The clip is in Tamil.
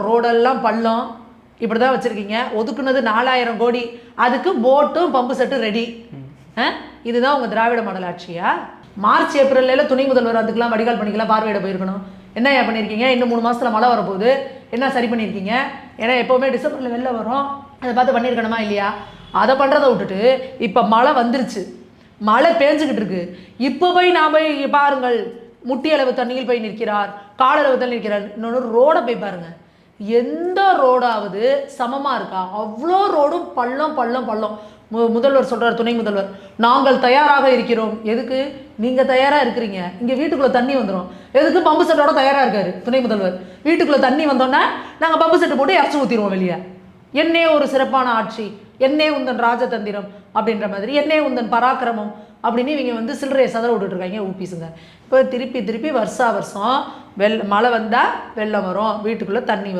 ரோடெல்லாம் பள்ளம் இப்படி தான் வச்சுருக்கீங்க. ஒதுக்குனது 4000 கோடி, அதுக்கு போட்டும் பம்பு செட்டும் ரெடி. இதுதான் உங்கள் திராவிட மாடல் ஆட்சியா? மார்ச் ஏப்ரல்ல துணை முதல்வர் அதுக்கெல்லாம் வடிகால் பண்ணிக்கலாம் பார்வையிட போயிருக்கணும். என்ன பண்ணியிருக்கீங்க? இன்னும் 3 மாதத்தில் மழை வரப்போகுது, என்ன சரி பண்ணியிருக்கீங்க? ஏன்னா எப்போவுமே டிசம்பரில் வெளில வரும், அதை பார்த்து பண்ணியிருக்கணுமா இல்லையா? அதை பண்ணுறதை விட்டுட்டு இப்போ மழை வந்துருச்சு, மழை பேஞ்சுக்கிட்டு இருக்கு, இப்போ போய் நான் போய் பாருங்கள் முட்டி அளவு தண்ணியில் போய் நிற்கிறார், காலளவு தண்ணி நிற்கிறார். இன்னொன்று ரோடை போய் பாருங்கள், எந்த ரோடாவது சமமாக இருக்கா? அவ்வளோ ரோடும் பள்ளம் பள்ளம் பள்ளம். முதல்வர் சொல்கிறார், துணை முதல்வர், நாங்கள் தயாராக இருக்கிறோம். எதுக்கு நீங்கள் தயாராக இருக்கிறீங்க? இங்கே வீட்டுக்குள்ளே தண்ணி வந்துடும். எதுக்கு? பம்பு செட்டோட தயாராக இருக்கார் துணை முதல்வர். வீட்டுக்குள்ளே தண்ணி வந்தோன்னா நாங்கள் பம்பு செட்டு போட்டு இறச்சி ஊற்றிடுவோம் வெளியே. என்னே ஒரு சிறப்பான ஆட்சி, என்னே உந்தன் ராஜதந்திரம் அப்படின்ற மாதிரி, என்னே உந்தன் பராக்கிரமம் அப்படின்னு இவங்க சில்லறையை சதற விட்டுட்ருக்காங்க ஊபிஸுங்க. இப்போ திருப்பி வருஷம் மழை வந்தால் வெள்ளம் வரும், வீட்டுக்குள்ளே தண்ணி வரும்.